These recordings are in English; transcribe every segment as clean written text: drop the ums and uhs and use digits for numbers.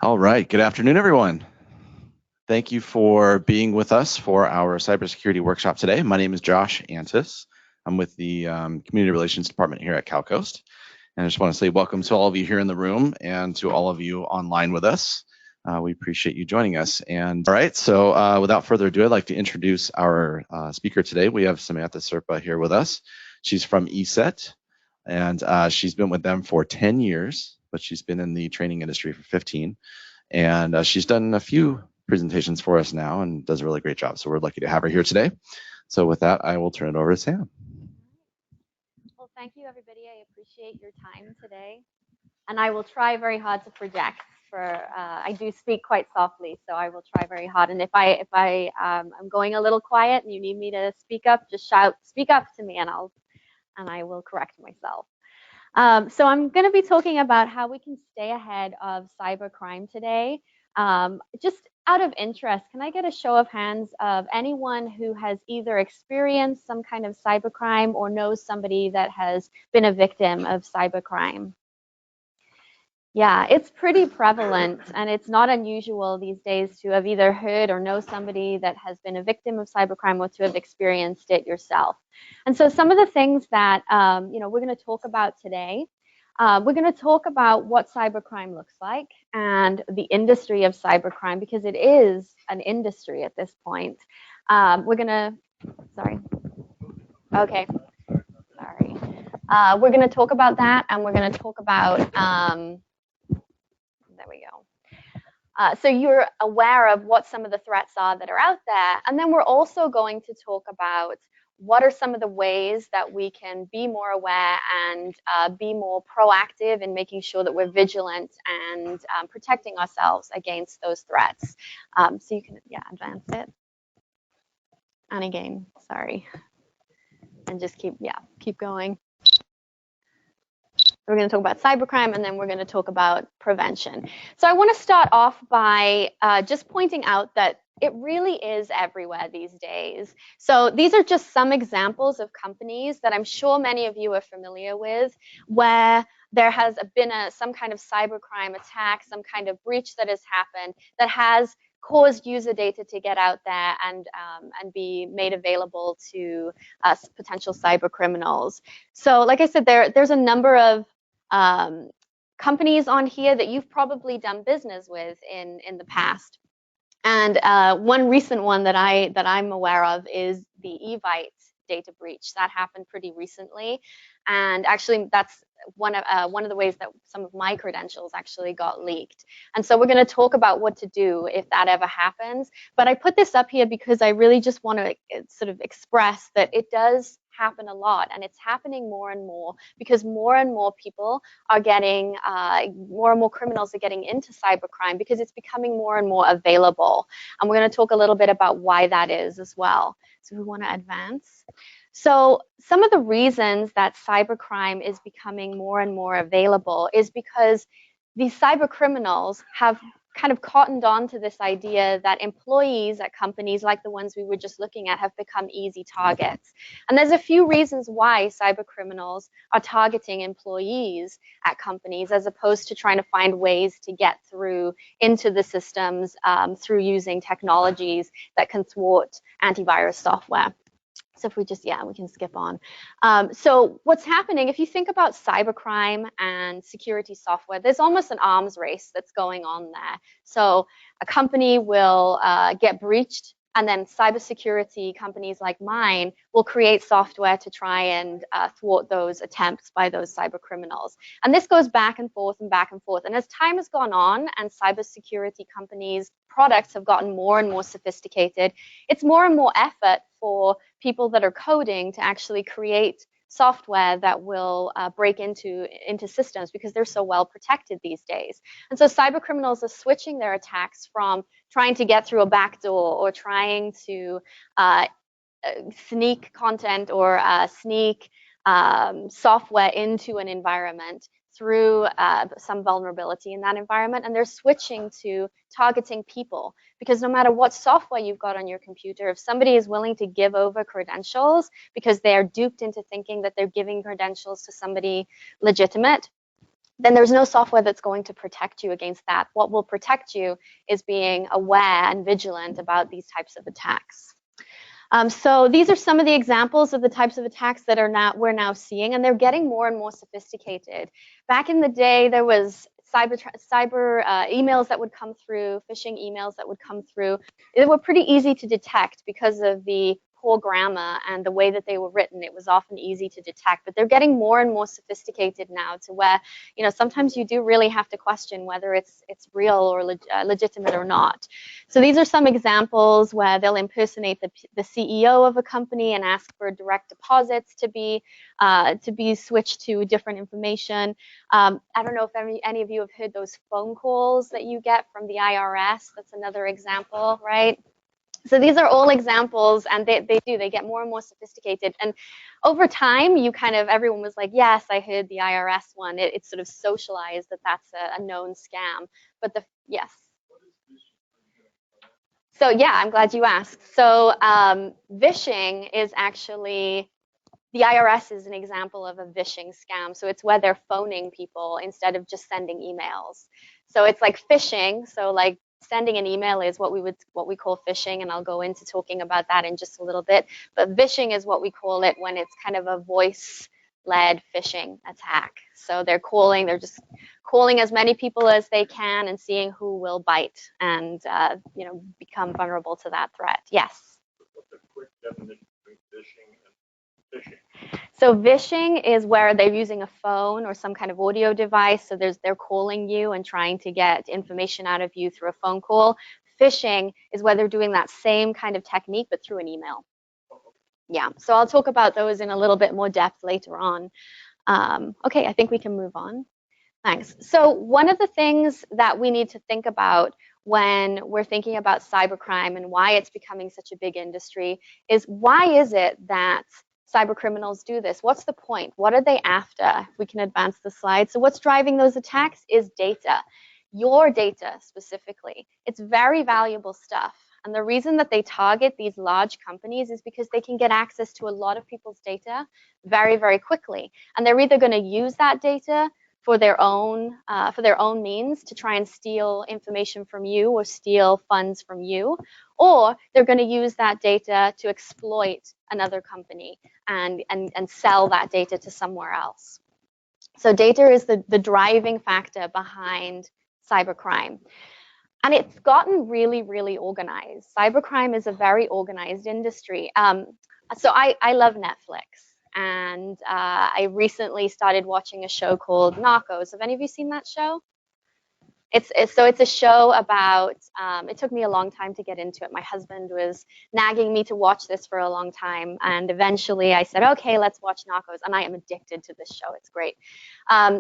All right, good afternoon, everyone. Thank you for being with us for our cybersecurity workshop today. My name is Josh Antis. I'm with the Community Relations Department here at CalCoast. And I just want to say welcome to all of you here in the room and to all of you online with us. We appreciate you joining us. And all right, so without further ado, I'd like to introduce our speaker today. We have Samantha Serpa here with us. She's from ESET, and she's been with them for 10 years, but she's been in the training industry for 15. And she's done a few presentations for us now and does a really great job. So we're lucky to have her here today. So with that, I will turn it over to Sam. Well, thank you, everybody. I appreciate your time today. And I will try very hard to project. I do speak quite softly, so I will try very hard. And if I'm going a little quiet and you need me to speak up, just shout, "Speak up" to me, and I will correct myself. So I'm going to be talking about how we can stay ahead of cybercrime today. Just out of interest, can I get a show of hands of anyone who has either experienced some kind of cybercrime or knows somebody that has been a victim of cybercrime? Yeah, it's pretty prevalent, and it's not unusual these days to have either heard or know somebody that has been a victim of cybercrime or to have experienced it yourself. And so some of the things that we're going to talk about today, we're going to talk about what cybercrime looks like and the industry of cybercrime, because it is an industry at this point. We're going to talk about that, and we're going to talk about there we go. So you're aware of what some of the threats are that are out there. And then we're also going to talk about what are some of the ways that we can be more aware and be more proactive in making sure that we're vigilant and protecting ourselves against those threats. So you can, advance it. And again, sorry. And just keep going. We're going to talk about cybercrime, and then we're going to talk about prevention. So I want to start off by just pointing out that it really is everywhere these days. So these are just some examples of companies that I'm sure many of you are familiar with, where there has been some kind of cybercrime attack, some kind of breach that has happened that has caused user data to get out there and be made available to potential cyber criminals. So like I said, there's a number of companies on here that you've probably done business with in the past. And one recent one that I'm aware of is the Evite data breach that happened pretty recently. And actually, that's one of the ways that some of my credentials actually got leaked. And so we're going to talk about what to do if that ever happens. But I put this up here because I really just want to sort of express that it does happen a lot, and it's happening more and more because more and more people are getting, more and more criminals are getting into cybercrime because it's becoming more and more available. And we're going to talk a little bit about why that is as well. So we want to advance. So some of the reasons that cybercrime is becoming more and more available is because these cyber criminals have kind of cottoned on to this idea that employees at companies like the ones we were just looking at have become easy targets. And there's a few reasons why cyber criminals are targeting employees at companies as opposed to trying to find ways to get through into the systems through using technologies that can thwart antivirus software. So if we just, we can skip on. So what's happening, if you think about cybercrime and security software, there's almost an arms race that's going on there. So a company will get breached, and then cybersecurity companies like mine will create software to try and thwart those attempts by those cyber criminals. And this goes back and forth and back and forth. And as time has gone on and cybersecurity companies' products have gotten more and more sophisticated, it's more and more effort for people that are coding to actually create software that will break into systems because they're so well protected these days. And so cyber criminals are switching their attacks from trying to get through a back door or trying to sneak content or sneak software into an environment through some vulnerability in that environment, and they're switching to targeting people, because no matter what software you've got on your computer, if somebody is willing to give over credentials because they're duped into thinking that they're giving credentials to somebody legitimate, then there's no software that's going to protect you against that. What will protect you is being aware and vigilant about these types of attacks. So these are some of the examples of the types of attacks that we're now seeing, and they're getting more and more sophisticated. Back in the day, there was cyber emails that would come through, phishing emails that would come through. They were pretty easy to detect because of the poor grammar and the way that they were written. It was often easy to detect, but they're getting more and more sophisticated now to where, sometimes you do really have to question whether it's real or legitimate or not. So these are some examples where they'll impersonate the CEO of a company and ask for direct deposits to be switched to different information. I don't know if any of you have heard those phone calls that you get from the IRS. That's another example, right? So these are all examples, and they get more and more sophisticated. And over time, everyone was like, yes, I heard the IRS one. It's sort of socialized that that's a known scam. But yes. So yeah, I'm glad you asked. So vishing is actually, the IRS is an example of a vishing scam. So it's where they're phoning people instead of just sending emails. So it's like phishing. So like sending an email is what we call phishing, and I'll go into talking about that in just a little bit. But vishing is what we call it when it's kind of a voice-led phishing attack. So they're just calling as many people as they can and seeing who will bite and become vulnerable to that threat. Yes. What's a quick definition between phishing and phishing? So vishing is where they're using a phone or some kind of audio device. So they're calling you and trying to get information out of you through a phone call. Phishing is where they're doing that same kind of technique, but through an email. Yeah, so I'll talk about those in a little bit more depth later on. Okay, I think we can move on. Thanks. So one of the things that we need to think about when we're thinking about cybercrime and why it's becoming such a big industry is, why is it that cyber criminals do this? What's the point? What are they after? We can advance the slide. So what's driving those attacks is data, your data specifically. It's very valuable stuff. And the reason that they target these large companies is because they can get access to a lot of people's data very, very quickly. And they're either going to use that data for their own means to try and steal information from you or steal funds from you, or they're going to use that data to exploit another company and sell that data to somewhere else. So data is the driving factor behind cybercrime. And it's gotten really, really organized. Cybercrime is a very organized industry. So I love Netflix. And I recently started watching a show called Narcos. Have any of you seen that show? It's a show about, it took me a long time to get into it. My husband was nagging me to watch this for a long time. And eventually I said, okay, let's watch Narcos. And I am addicted to this show. It's great.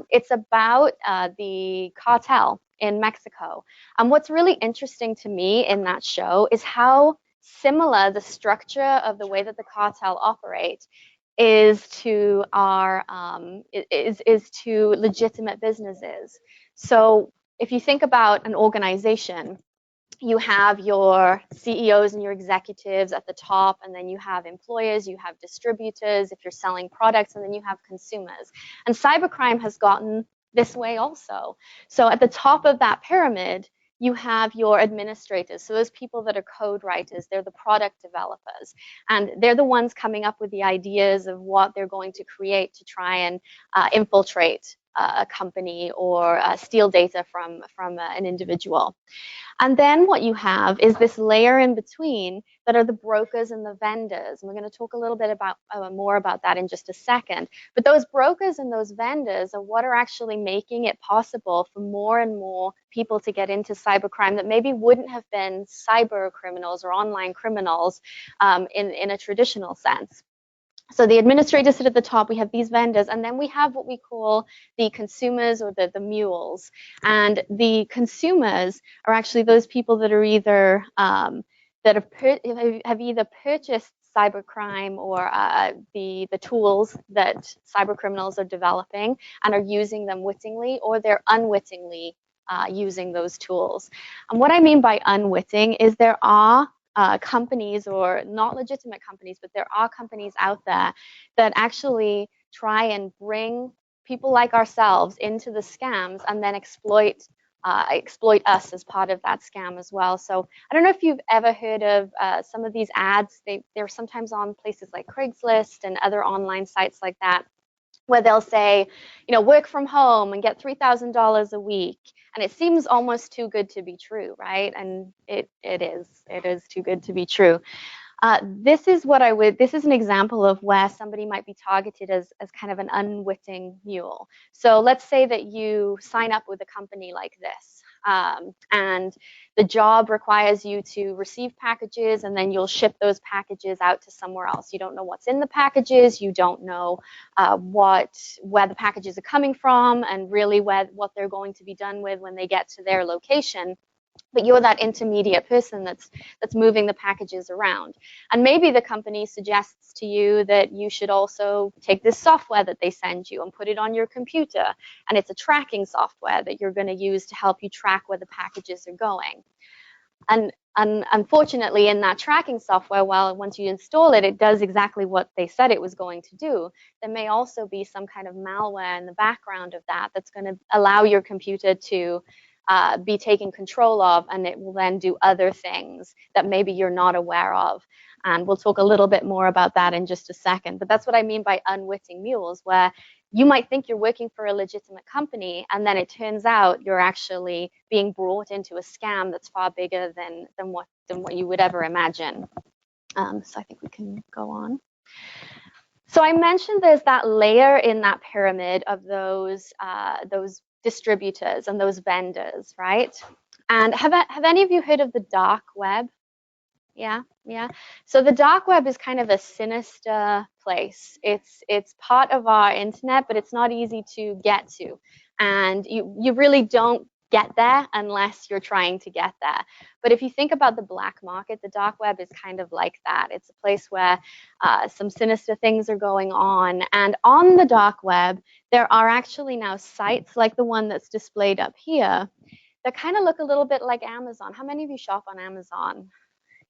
It's about the cartel in Mexico. What's really interesting to me in that show is how similar the structure of the way that the cartel operate is to legitimate businesses. So if you think about an organization, you have your CEOs and your executives at the top, and then you have employers, you have distributors if you're selling products, and then you have consumers. And cybercrime has gotten this way also. So at the top of that pyramid, you have your administrators. So those people that are code writers, they're the product developers. And they're the ones coming up with the ideas of what they're going to create to try and infiltrate a company or steal data from an individual. And then what you have is this layer in between that are the brokers and the vendors. And we're going to talk a little bit about more about that in just a second. But those brokers and those vendors are what are actually making it possible for more and more people to get into cybercrime that maybe wouldn't have been cyber criminals or online criminals in a traditional sense. So the administrators sit at the top, we have these vendors, and then we have what we call the consumers or the mules. And the consumers are actually those people that are either that have either purchased cybercrime or the tools that cyber criminals are developing and are using them wittingly, or they're unwittingly using those tools. And what I mean by unwitting is there are companies, or not legitimate companies, but there are companies out there that actually try and bring people like ourselves into the scams and then exploit us as part of that scam as well. So I don't know if you've ever heard of some of these ads. They're sometimes on places like Craigslist and other online sites like that, where they'll say, work from home and get $3,000 a week. And it seems almost too good to be true, right? And it is too good to be true. This is an example of where somebody might be targeted as kind of an unwitting mule. So let's say that you sign up with a company like this, and the job requires you to receive packages, and then you'll ship those packages out to somewhere else. You don't know what's in the packages, you don't know where the packages are coming from, and really what they're going to be done with when they get to their location. But you're that intermediate person that's moving the packages around. And maybe the company suggests to you that you should also take this software that they send you and put it on your computer. And it's a tracking software that you're going to use to help you track where the packages are going. And unfortunately, in that tracking software, once you install it, it does exactly what they said it was going to do. There may also be some kind of malware in the background of that's going to allow your computer to be taken control of, and it will then do other things that maybe you're not aware of. And we'll talk a little bit more about that in just a second. But that's what I mean by unwitting mules, where you might think you're working for a legitimate company, and then it turns out you're actually being brought into a scam that's far bigger than what you would ever imagine. So I think we can go on. So I mentioned there's that layer in that pyramid of those distributors and those vendors, right? And have any of you heard of the dark web? Yeah. So the dark web is kind of a sinister place. It's part of our internet, but it's not easy to get to. And you really don't get there unless you're trying to get there. But if you think about the black market, the dark web is kind of like that. It's a place where some sinister things are going on. And on the dark web, there are actually now sites like the one that's displayed up here that kind of look a little bit like Amazon. How many of you shop on Amazon?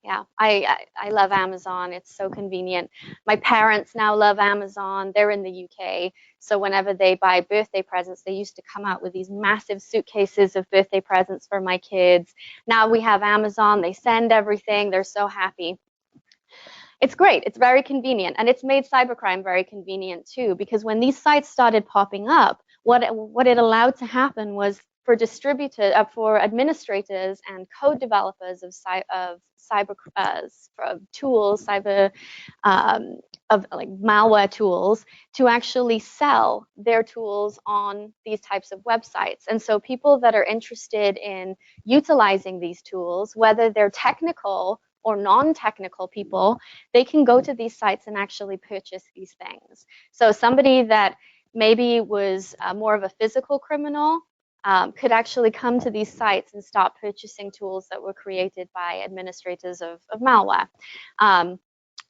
Yeah, I love Amazon. It's so convenient. My parents now love Amazon. They're in the UK. So whenever they buy birthday presents, they used to come out with these massive suitcases of birthday presents for my kids. Now we have Amazon. They send everything. They're so happy. It's great. It's very convenient. And it's made cybercrime very convenient too, because when these sites started popping up, what it allowed to happen was for administrators and code developers of tools, of like malware tools, to actually sell their tools on these types of websites. And so people that are interested in utilizing these tools, whether they're technical or non-technical people, they can go to these sites and actually purchase these things. So somebody that maybe was more of a physical criminal could actually come to these sites and start purchasing tools that were created by administrators of malware.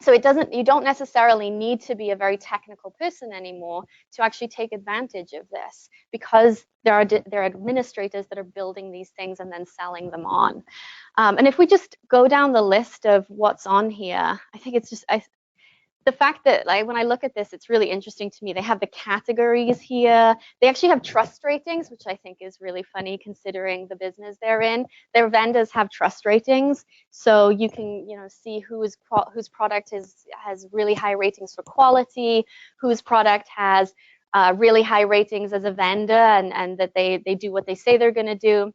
So you don't necessarily need to be a very technical person anymore to actually take advantage of this, because there are administrators that are building these things and then selling them on. And if we just go down the list of what's on here, I think it's just the fact that, like, when I look at this, it's really interesting to me. They have the categories here. They actually have trust ratings, which I think is really funny considering the business they're in. Their vendors have trust ratings, so you can, see whose product has really high ratings for quality, whose product has really high ratings as a vendor, and that they do what they say they're going to do.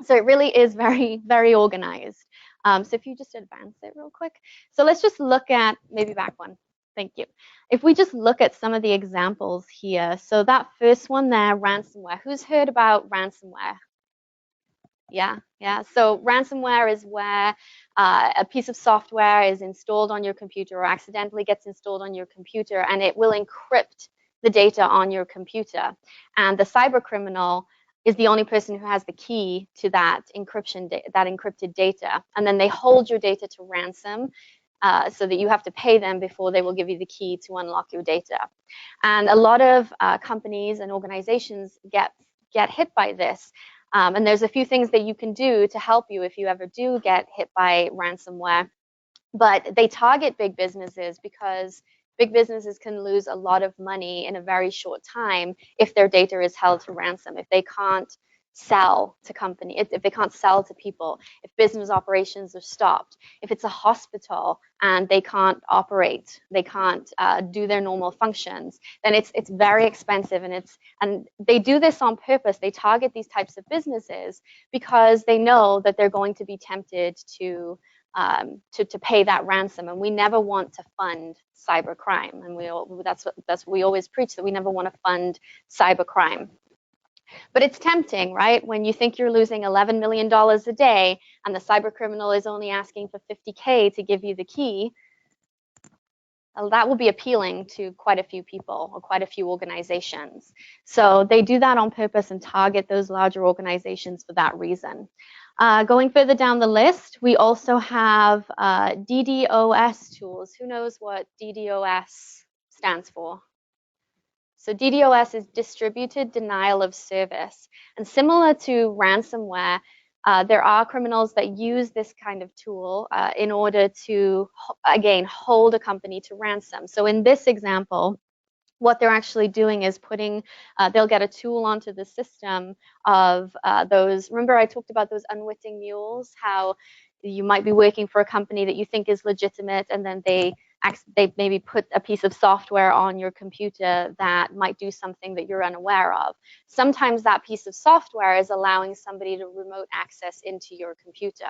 So it really is very, very organized. So if you just advance it real quick. So let's just look at, maybe back one. Thank you. If we just look at some of the examples here. So that first one there, ransomware. Who's heard about ransomware? Yeah. So ransomware is where a piece of software is installed on your computer or accidentally gets installed on your computer, and it will encrypt the data on your computer. And the cyber criminal is the only person who has the key to that encrypted data. And then they hold your data to ransom, so that you have to pay them before they will give you the key to unlock your data. And a lot of companies and organizations get hit by this. And there's a few things that you can do to help you if you ever do get hit by ransomware. But they target big businesses because big businesses can lose a lot of money in a very short time if their data is held to ransom, if they can't sell to company, if they can't sell to people, if business operations are stopped, if it's a hospital and they can't operate, they can't do their normal functions, then it's very expensive, and they do this on purpose. They target these types of businesses because they know that they're going to be tempted to pay that ransom, and we never want to fund cybercrime, and that's what we always preach, that we never want to fund cybercrime. But it's tempting, right? When you think you're losing $11 million a day and the cyber criminal is only asking for $50K to give you the key, that will be appealing to quite a few people or quite a few organizations. So they do that on purpose and target those larger organizations for that reason. Going further down the list, we also have DDoS tools. Who knows what DDoS stands for? So DDoS is distributed denial of service. And similar to ransomware, there are criminals that use this kind of tool in order to, again, hold a company to ransom. So in this example, what they're actually doing is they'll get a tool onto the system of those, remember I talked about those unwitting mules, how you might be working for a company that you think is legitimate, and then they maybe put a piece of software on your computer that might do something that you're unaware of. Sometimes that piece of software is allowing somebody to remote access into your computer,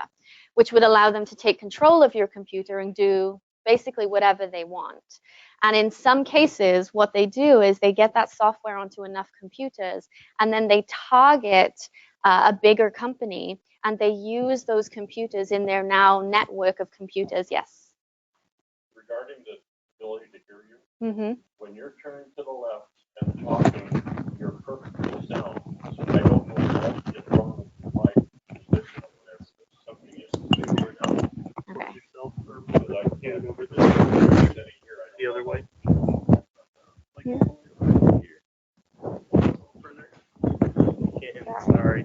which would allow them to take control of your computer and do basically whatever they want. And in some cases, what they do is they get that software onto enough computers, and then they target a bigger company, and they use those computers in their now network of computers. Yes? Regarding the ability to hear you, when you're turned to the left and talking, you're perfectly sound. So I don't know what is wrong with my position over there. If something is figured out. Okay. Yourself, or because I can't over this. There's any here. The other way. Like Yeah. here. Further. Sorry.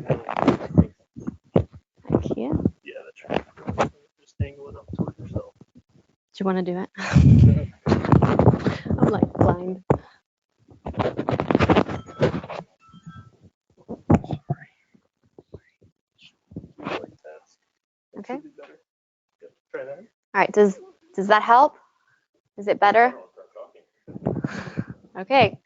Thank you. Yeah, that's right. Just angle it up towards yourself. Do you want to do it? I'm like blind. Okay. Try that. All right. Does that help? Is it better? Okay.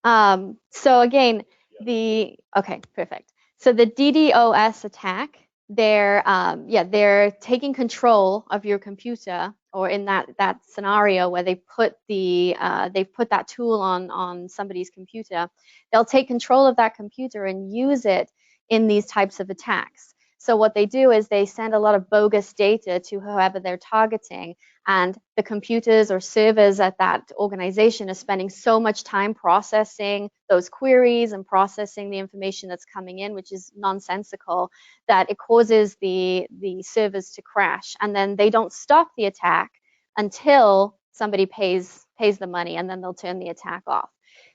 So again, okay, perfect. So the DDoS attack, they're taking control of your computer, or in that scenario where they put that tool on somebody's computer, they'll take control of that computer and use it in these types of attacks. So what they do is they send a lot of bogus data to whoever they're targeting, and the computers or servers at that organization are spending so much time processing those queries and processing the information that's coming in, which is nonsensical, that it causes the servers to crash. And then they don't stop the attack until somebody pays the money, and then they'll turn the attack off.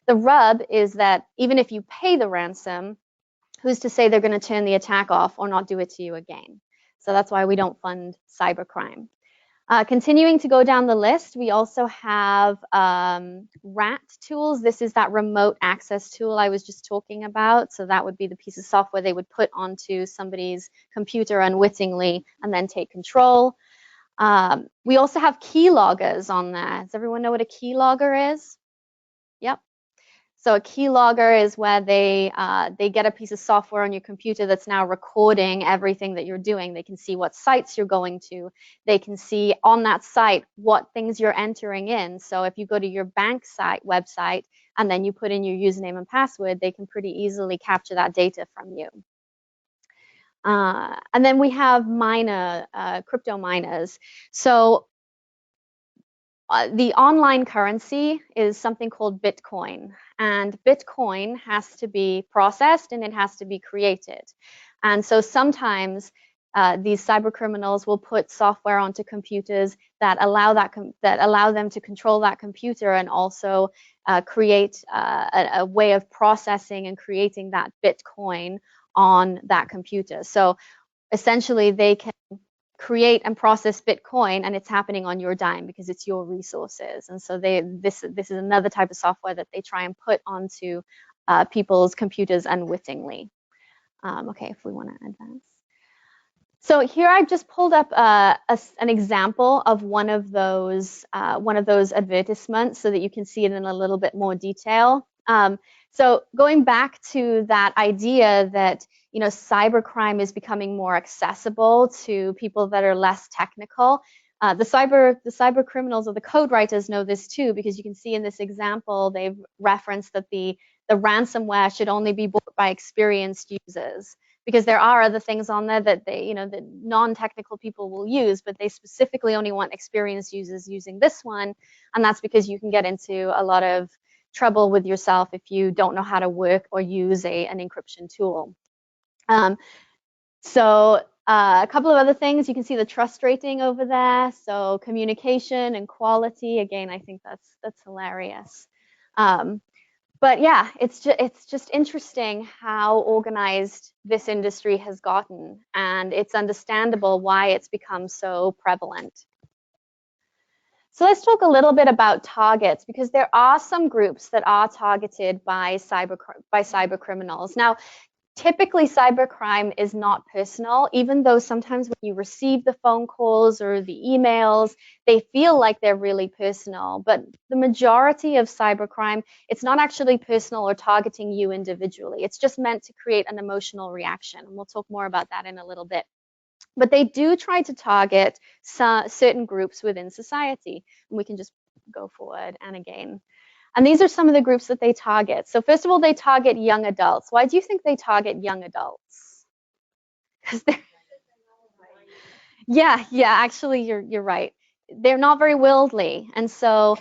The rub is that even if you pay the ransom, who's to say they're going to turn the attack off or not do it to you again? So that's why we don't fund cybercrime. Continuing to go down the list, we also have RAT tools. This is that remote access tool I was just talking about. So that would be the piece of software they would put onto somebody's computer unwittingly and then take control. We also have keyloggers on there. Does everyone know what a keylogger is? Yep. So a keylogger is where they get a piece of software on your computer that's now recording everything that you're doing. They can see what sites you're going to. They can see on that site what things you're entering in. So if you go to your bank website and then you put in your username and password, they can pretty easily capture that data from you. And then we have crypto miners. So the online currency is something called Bitcoin, and Bitcoin has to be processed and it has to be created. And so sometimes these cyber criminals will put software onto computers that allow them to control that computer and also create a way of processing and creating that Bitcoin on that computer. So essentially they can create and process Bitcoin, and it's happening on your dime because it's your resources. And so this is another type of software that they try and put onto people's computers unwittingly. Okay, if we want to advance. So here I've just pulled up an example of one of those advertisements so that you can see it in a little bit more detail. So going back to that idea that, you know, cybercrime is becoming more accessible to people that are less technical. The cyber criminals or the code writers know this too, because you can see in this example they've referenced that the ransomware should only be bought by experienced users, because there are other things on there that that non-technical people will use, but they specifically only want experienced users using this one, and that's because you can get into a lot of trouble with yourself if you don't know how to work or use an encryption tool. So a couple of other things, you can see the trust rating over there. So communication and quality, again, I think that's hilarious. But yeah, it's just interesting how organized this industry has gotten, and it's understandable why it's become so prevalent. So let's talk a little bit about targets, because there are some groups that are targeted by cyber criminals. Now, typically cybercrime is not personal, even though sometimes when you receive the phone calls or the emails, they feel like they're really personal. But the majority of cybercrime, it's not actually personal or targeting you individually. It's just meant to create an emotional reaction. And we'll talk more about that in a little bit. But they do try to target certain groups within society. And we can just go forward and again. And these are some of the groups that they target. So first of all, they target young adults. Why do you think they target young adults? Because yeah, actually you're right. They're not very worldly. And so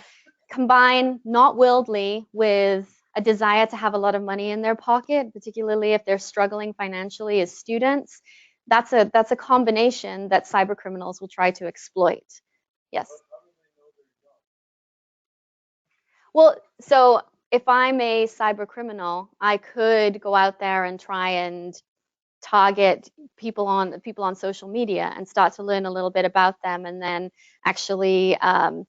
combine not worldly with a desire to have a lot of money in their pocket, particularly if they're struggling financially as students. That's a combination that cyber criminals will try to exploit. Yes. Well, so if I'm a cyber criminal, I could go out there and try and target people on social media and start to learn a little bit about them, and then actually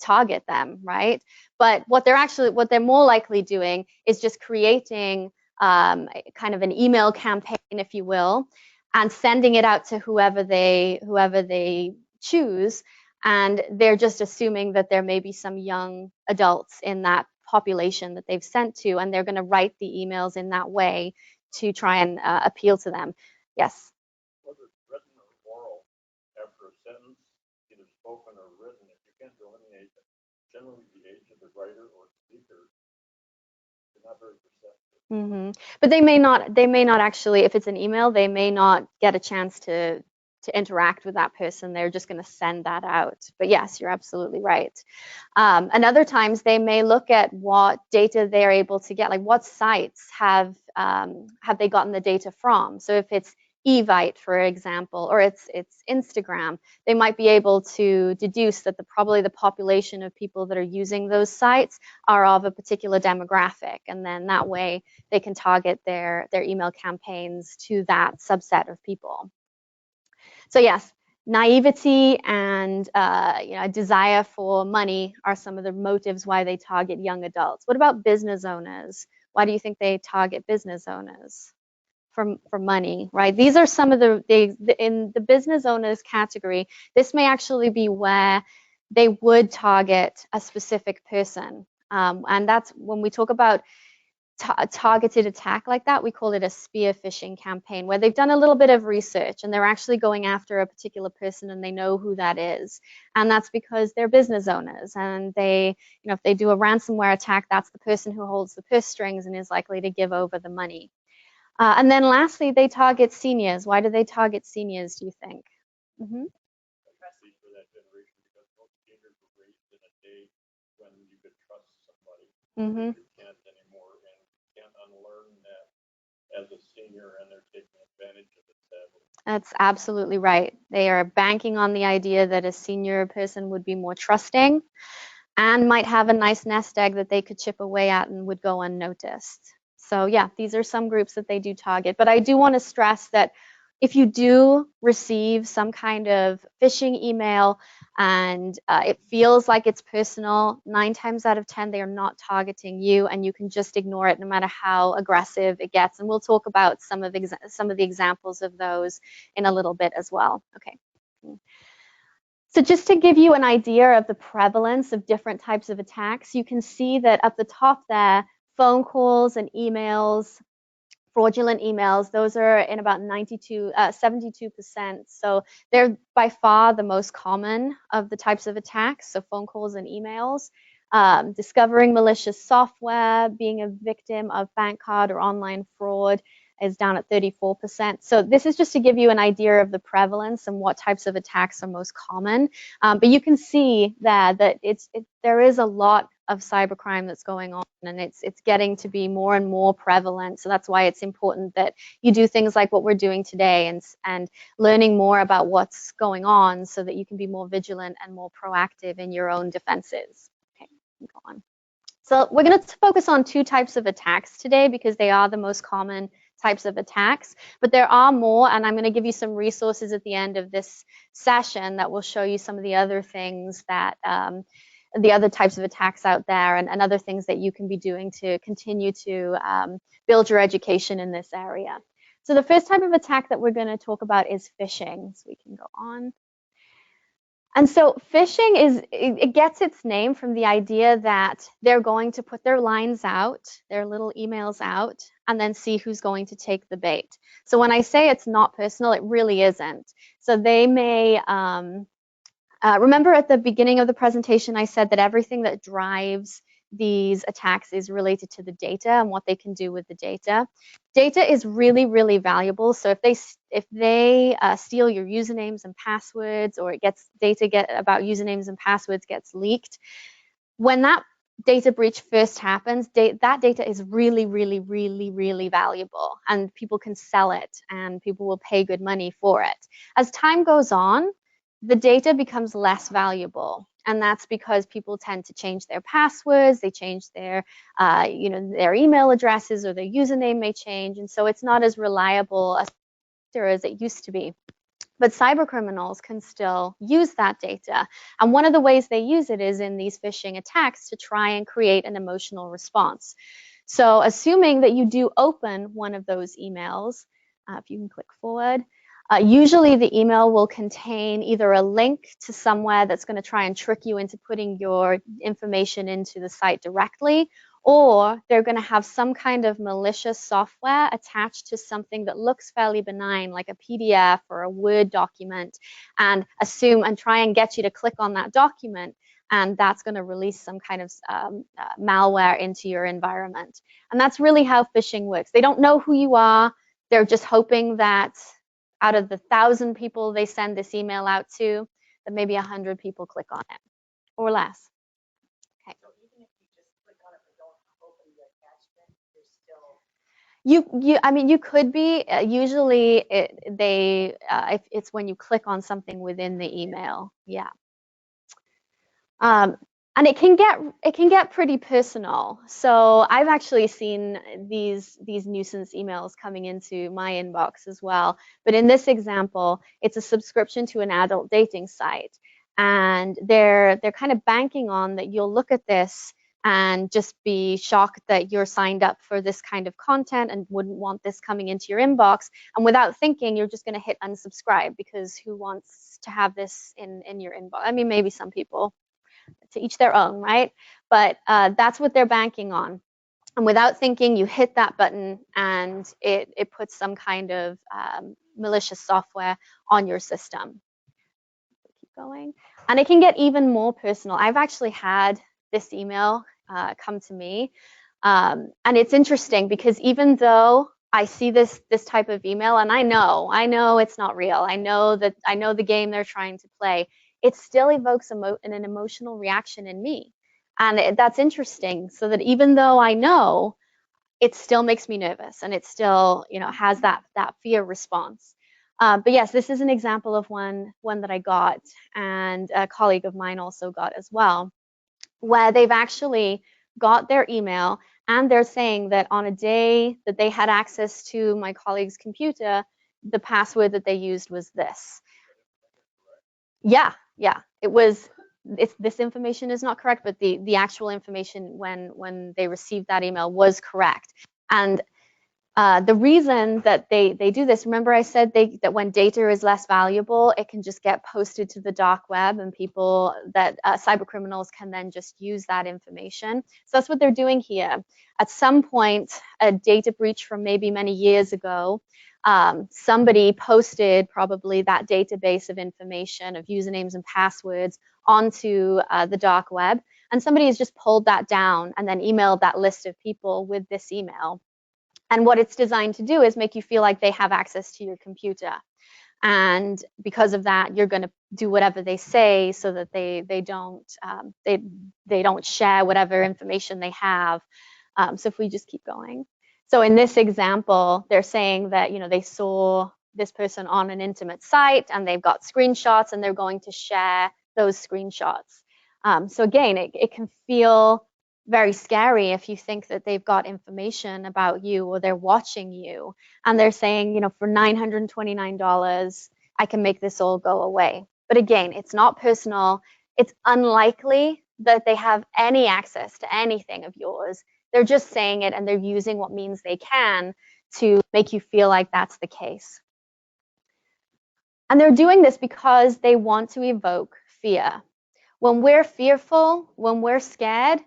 target them, right? But what they're more likely doing is just creating kind of an email campaign, if you will, and sending it out to whoever they choose, and they're just assuming that there may be some young adults in that population that they've sent to, and they're going to write the emails in that way to try and appeal to them. Yes? Whether it's written or oral, after a sentence, either spoken or written, if you can't delineate generally the age of the writer or speaker, you're not very perceptive. Mm-hmm. But they may not actually, if it's an email, they may not get a chance to interact with that person. They're just going to send that out. But yes, you're absolutely right. And other times they may look at what data they're able to get, like what sites have they gotten the data from. So if it's Evite, for example, or it's Instagram, they might be able to deduce that probably the population of people that are using those sites are of a particular demographic, and then that way they can target their email campaigns to that subset of people. So yes, naivety and a desire for money are some of the motives why they target young adults. What about business owners? Why do you think they target business owners? For money, right? These are some of in the business owners category, this may actually be where they would target a specific person. And that's when we talk about a targeted attack like that, we call it a spear phishing campaign, where they've done a little bit of research and they're actually going after a particular person and they know who that is. And that's because they're business owners, and they, if they do a ransomware attack, that's the person who holds the purse strings and is likely to give over the money. And then lastly, they target seniors. Why do they target seniors, do you think? Mm-hmm. For that generation, because most seniors were raised in a day when you could trust somebody. Mm-hmm. You can't anymore, and you can't unlearn that as a senior, and they're taking advantage of it, sadly. That's absolutely right. They are banking on the idea that a senior person would be more trusting and might have a nice nest egg that they could chip away at and would go unnoticed. So yeah, these are some groups that they do target. But I do want to stress that If you do receive some kind of phishing email and it feels like it's personal, 9 times out of 10 they are not targeting you, and you can just ignore it no matter how aggressive it gets. And we'll talk about some of the examples of those in a little bit as well. Okay. So just to give you an idea of the prevalence of different types of attacks, you can see that up the top there, phone calls and emails, fraudulent emails, those are in about 72%. So they're by far the most common of the types of attacks, so phone calls and emails. Discovering malicious software, being a victim of bank card or online fraud is down at 34%. So this is just to give you an idea of the prevalence and what types of attacks are most common. But you can see that there is a lot of cybercrime that's going on, and it's getting to be more and more prevalent. So that's why it's important that you do things like what we're doing today and learning more about what's going on so that you can be more vigilant and more proactive in your own defenses. Okay, go on. So we're going to focus on 2 types of attacks today because they are the most common types of attacks, but there are more, and I'm going to give you some resources at the end of this session that will show you some of the other things that the other types of attacks out there, and other things that you can be doing to continue to build your education in this area. So the first type of attack that we're going to talk about is phishing. So we can go on. And so phishing it gets its name from the idea that they're going to put their lines out, their little emails out, and then see who's going to take the bait. So when I say it's not personal, it really isn't. So they may, remember at the beginning of the presentation, I said that everything that drives these attacks is related to the data and what they can do with the data. Data is really, really valuable. So if they steal your usernames and passwords, or data about usernames and passwords gets leaked, when that data breach first happens, that data is really, really, really, really valuable, and people can sell it and people will pay good money for it. As time goes on, the data becomes less valuable, and that's because people tend to change their passwords, they change their their email addresses, or their username may change, and so it's not as reliable as it used to be. But cyber criminals can still use that data, and one of the ways they use it is in these phishing attacks to try and create an emotional response. So assuming that you do open one of those emails, if you can click forward, usually the email will contain either a link to somewhere that's going to try and trick you into putting your information into the site directly, or they're going to have some kind of malicious software attached to something that looks fairly benign, like a PDF or a Word document, and try and get you to click on that document, and that's going to release some kind of malware into your environment. And that's really how phishing works. They don't know who you are. They're just hoping that out of the 1,000 people they send this email out to, that maybe 100 people click on it or less. Okay. So even if you just click on it but don't open the attachment, you're still. I mean, you could be. Usually, it's when you click on something within the email. Yeah. And it can get pretty personal. So I've actually seen these nuisance emails coming into my inbox as well. But in this example, it's a subscription to an adult dating site, and they're kind of banking on that you'll look at this and just be shocked that you're signed up for this kind of content and wouldn't want this coming into your inbox. And without thinking, you're just going to hit unsubscribe, because who wants to have this in your inbox? I mean, maybe some people. To each their own, right? But that's what they're banking on. And without thinking, you hit that button and it puts some kind of malicious software on your system. Keep going. And it can get even more personal. I've actually had this email come to me. And it's interesting because even though I see this type of email, and I know it's not real. I know the game they're trying to play. It still evokes an emotional reaction in me. And that's interesting, so that even though I know, it still makes me nervous, and it still, has that fear response. But yes, this is an example of one that I got, and a colleague of mine also got as well, where they've actually got their email, and they're saying that on a day that they had access to my colleague's computer, the password that they used was this. Yeah, it was. This information is not correct, but the actual information when they received that email was correct. And the reason that they do this, remember I said that when data is less valuable, it can just get posted to the dark web, and people that cyber criminals can then just use that information. So that's what they're doing here. At some point, a data breach from maybe many years ago, somebody posted probably that database of information of usernames and passwords onto the dark web, and somebody has just pulled that down and then emailed that list of people with this email. And what it's designed to do is make you feel like they have access to your computer. And because of that, you're going to do whatever they say so that they don't share whatever information they have. So if we just keep going. So in this example, they're saying that, you know, they saw this person on an intimate site and they've got screenshots and they're going to share those screenshots. So again, it can feel very scary if you think that they've got information about you or they're watching you and they're saying, you know, for $929, I can make this all go away. But again, it's not personal. It's unlikely that they have any access to anything of yours. They're just saying it and they're using what means they can to make you feel like that's the case. And they're doing this because they want to evoke fear. When we're fearful, when we're scared,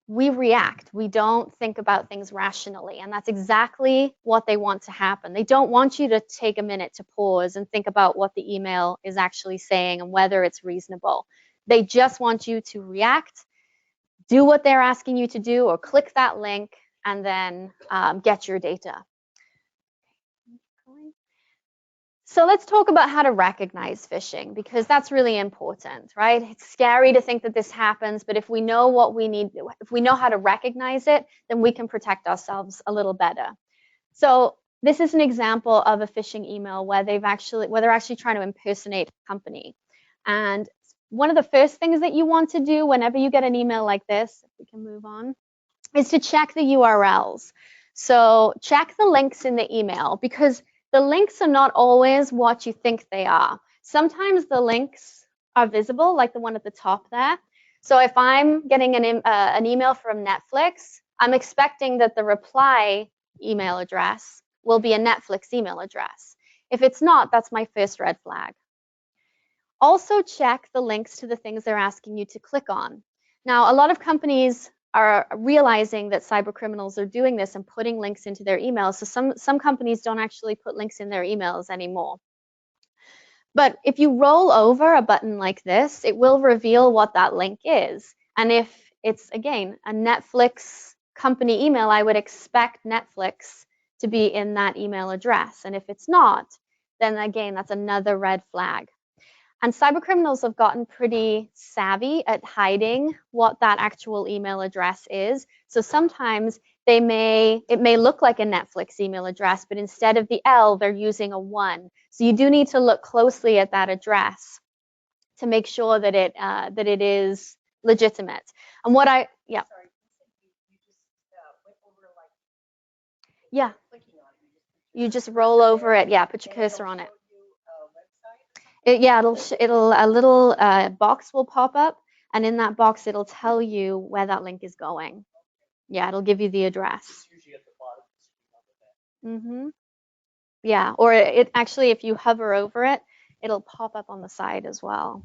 we react. We don't think about things rationally. And that's exactly what they want to happen. They don't want you to take a minute to pause and think about what the email is actually saying and whether it's reasonable. They just want you to react, do what they're asking you to do, or click that link and then get your data. So let's talk about how to recognize phishing, because that's really important, right? It's scary to think that this happens, but if we know what we need, if we know how to recognize it, then we can protect ourselves a little better. So this is an example of a phishing email where they're actually trying to impersonate a company. And one of the first things that you want to do whenever you get an email like this, if we can move on, is to check the URLs. So check the links in the email, because the links are not always what you think they are. Sometimes the links are visible, like the one at the top there. So if I'm getting an email from Netflix, I'm expecting that the reply email address will be a Netflix email address. If it's not, that's my first red flag. Also check the links to the things they're asking you to click on. Now, a lot of companies are realizing that cyber criminals are doing this and putting links into their emails. So some companies don't actually put links in their emails anymore. But if you roll over a button like this, it will reveal what that link is. And if it's, again, a Netflix company email, I would expect Netflix to be in that email address. And if it's not, then again, that's another red flag. And cybercriminals have gotten pretty savvy at hiding what that actual email address is. So sometimes it may look like a Netflix email address, but instead of the L, they're using a 1. So you do need to look closely at that address to make sure that it is legitimate. And what I, yeah. Sorry, you just went over like. Yeah. Clicking on it. You just roll over it. Yeah, put your cursor on it. Yeah, a little box will pop up, and in that box it'll tell you where that link is going. Yeah, it'll give you the address. It's usually at the bottom. Yeah, or it actually, if you hover over it, it'll pop up on the side as well.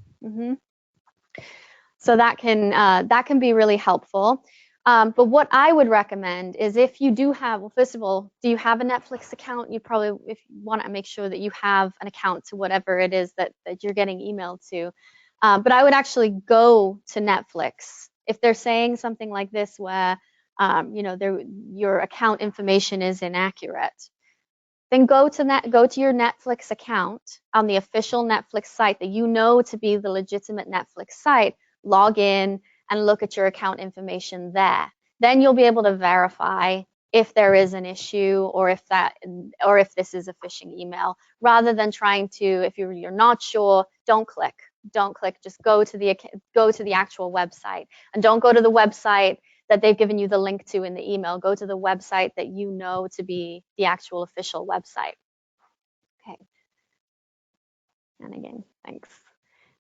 So that can be really helpful. But what I would recommend is, if you do have, well, first of all, do you have a Netflix account? You probably, if you want to make sure that you have an account to whatever it is that you're getting emailed to. But I would actually go to Netflix. If they're saying something like this where, your account information is inaccurate, then go to your Netflix account on the official Netflix site that you know to be the legitimate Netflix site, log in, and look at your account information there. Then you'll be able to verify if there is an issue or if this is a phishing email, rather than trying to, if you're not sure, don't click. Just go to the actual website, and don't go to the website that they've given you the link to in the email. Go to the website that you know to be the actual official website. Okay. And again, thanks.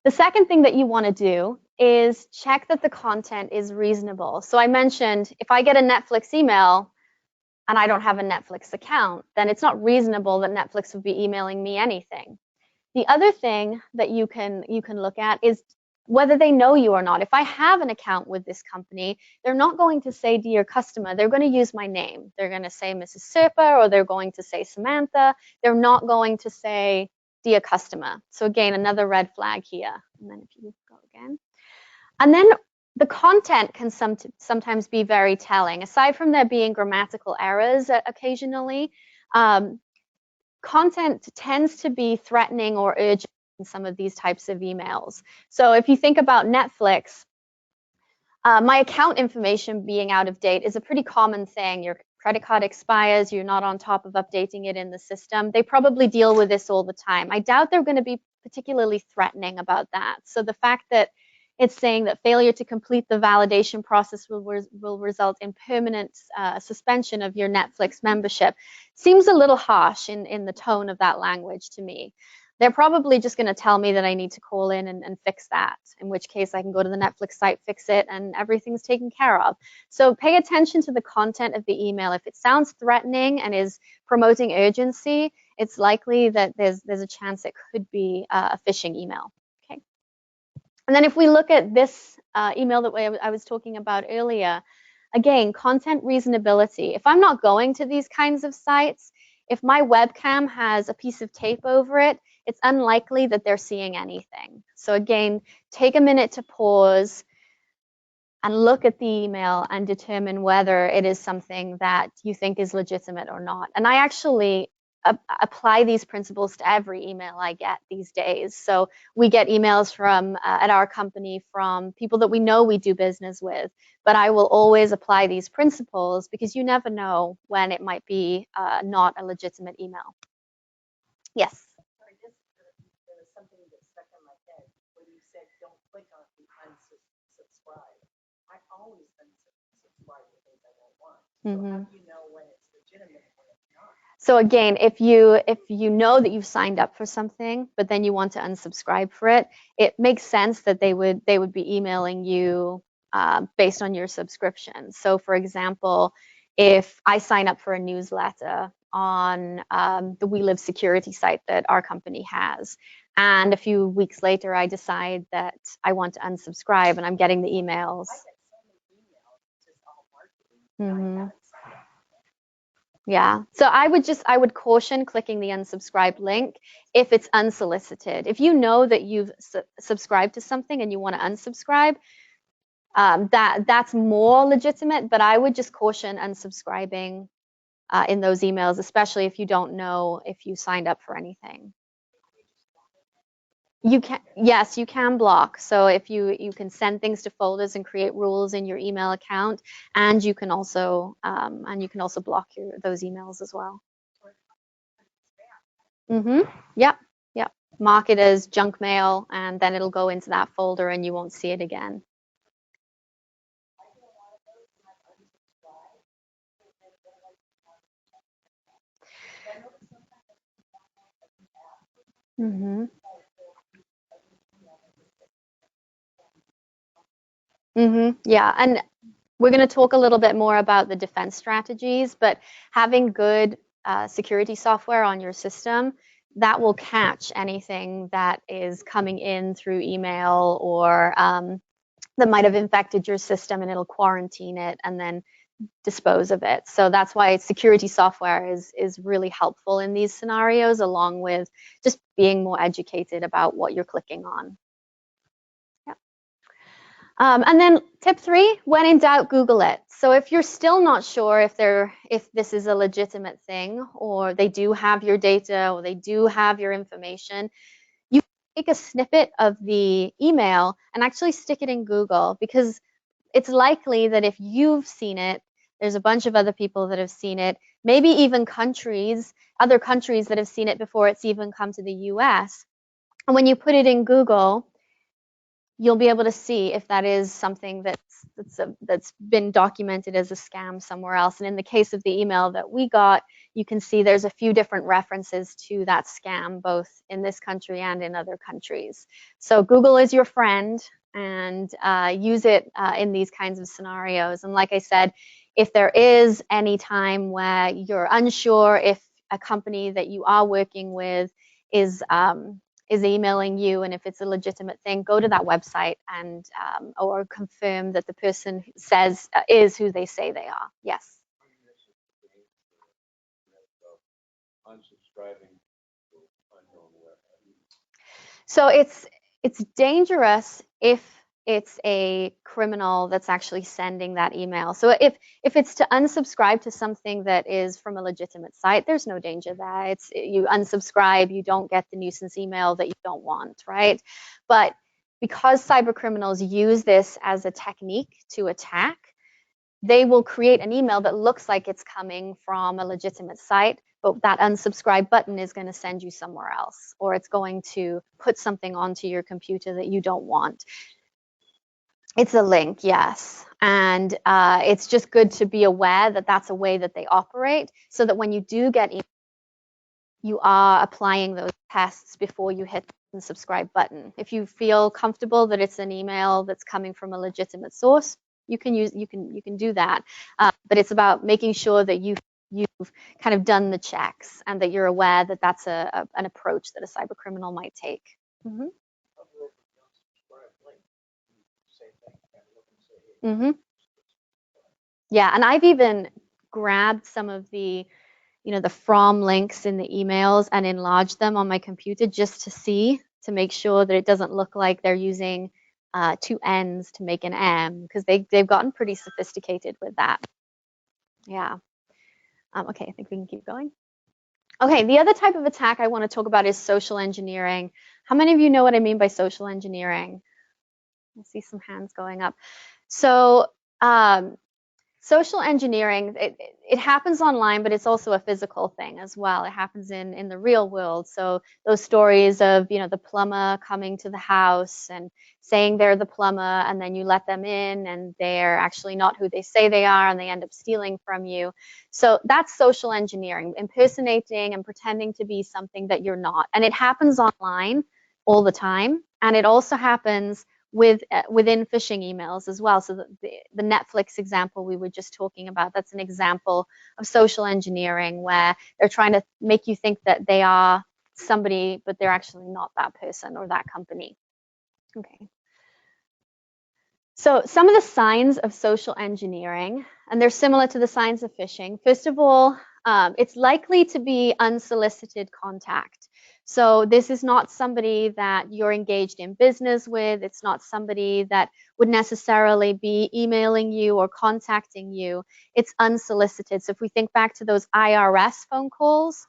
The second thing that you want to do is check that the content is reasonable. So I mentioned if I get a Netflix email and I don't have a Netflix account, then it's not reasonable that Netflix would be emailing me anything. The other thing that you can look at is whether they know you or not. If I have an account with this company, they're not going to say dear customer, they're going to use my name. They're going to say Mrs. Serpa, or they're going to say Samantha. They're not going to say dear customer. So again, another red flag here. And then if you go again. And then the content can sometimes be very telling. Aside from there being grammatical errors occasionally, content tends to be threatening or urgent in some of these types of emails. So if you think about Netflix, my account information being out of date is a pretty common thing. Your credit card expires, you're not on top of updating it in the system. They probably deal with this all the time. I doubt they're going to be particularly threatening about that. So the fact that it's saying that failure to complete the validation process will result in permanent suspension of your Netflix membership seems a little harsh in the tone of that language to me. They're probably just going to tell me that I need to call in and fix that, in which case I can go to the Netflix site, fix it, and everything's taken care of. So pay attention to the content of the email. If it sounds threatening and is promoting urgency, it's likely that there's a chance it could be a phishing email. Okay. And then if we look at this email that I was talking about earlier, again, content reasonability. If I'm not going to these kinds of sites, if my webcam has a piece of tape over it, it's unlikely that they're seeing anything. So again, take a minute to pause and look at the email and determine whether it is something that you think is legitimate or not. And I actually apply these principles to every email I get these days. So we get emails from at our company from people that we know we do business with, but I will always apply these principles because you never know when it might be not a legitimate email. Yes. Sorry, there was something that stuck in my head when you said don't click on the unsubscribe. I always unsubscribe to things I don't want. So how do you know when it's legitimate and when it's not? So again, if you know that you've signed up for something, but then you want to unsubscribe for it, it makes sense that they would be emailing you based on your subscription. So for example, if I sign up for a newsletter on the We Live security site that our company has, and a few weeks later I decide that I want to unsubscribe and I'm getting the emails. I get so many emails, just all marketing. Yeah, so I would caution clicking the unsubscribe link if it's unsolicited. If you know that you've subscribed to something and you want to unsubscribe, that's more legitimate, but I would just caution unsubscribing in those emails, especially if you don't know if you signed up for anything. You can, yes, you can block. So if you can send things to folders and create rules in your email account, and you can also block those emails as well. Yep. Mark it as junk mail, and then it'll go into that folder, and you won't see it again. Yeah, and we're going to talk a little bit more about the defense strategies, but having good security software on your system, that will catch anything that is coming in through email or that might have infected your system, and it'll quarantine it and then dispose of it. So that's why security software is really helpful in these scenarios, along with just being more educated about what you're clicking on. And then tip 3, when in doubt, Google it. So if you're still not sure if this is a legitimate thing, or they do have your data, or they do have your information, you take a snippet of the email and actually stick it in Google, because it's likely that if you've seen it, there's a bunch of other people that have seen it, maybe even other countries that have seen it before it's even come to the US. And when you put it in Google, you'll be able to see if that is something that's been documented as a scam somewhere else. And in the case of the email that we got, you can see there's a few different references to that scam, both in this country and in other countries. So Google is your friend, and use it in these kinds of scenarios. And like I said, if there is any time where you're unsure if a company that you are working with is emailing you, and if it's a legitimate thing, go to that website and or confirm that the person says is who they say they are. Yes. So it's dangerous if it's a criminal that's actually sending that email. So if it's to unsubscribe to something that is from a legitimate site, there's no danger there. It's you unsubscribe, you don't get the nuisance email that you don't want, right? But because cyber criminals use this as a technique to attack, they will create an email that looks like it's coming from a legitimate site, but that unsubscribe button is going to send you somewhere else, or it's going to put something onto your computer that you don't want. It's a link, yes. And it's just good to be aware that that's a way that they operate, so that when you do get email, you are applying those tests before you hit the subscribe button. If you feel comfortable that it's an email that's coming from a legitimate source, you can do that. But it's about making sure that you've kind of done the checks and that you're aware that that's an approach that a cyber criminal might take. Mm-hmm. Mm-hmm. Yeah, and I've even grabbed some of the, the from links in the emails and enlarged them on my computer just to make sure that it doesn't look like they're using two N's to make an M, because they've gotten pretty sophisticated with that. Yeah. Okay, I think we can keep going. Okay, the other type of attack I want to talk about is social engineering. How many of you know what I mean by social engineering? I see some hands going up. So social engineering, it happens online, but it's also a physical thing as well. It happens in the real world. So those stories of, the plumber coming to the house and saying they're the plumber, and then you let them in and they're actually not who they say they are, and they end up stealing from you. So that's social engineering, impersonating and pretending to be something that you're not. And it happens online all the time. And it also happens within phishing emails as well. So the Netflix example we were just talking about, that's an example of social engineering, where they're trying to make you think that they are somebody, but they're actually not that person or that company. Okay. So some of the signs of social engineering, and they're similar to the signs of phishing. First of all, it's likely to be unsolicited contact. So this is not somebody that you're engaged in business with. It's not somebody that would necessarily be emailing you or contacting you. It's unsolicited. So if we think back to those IRS phone calls,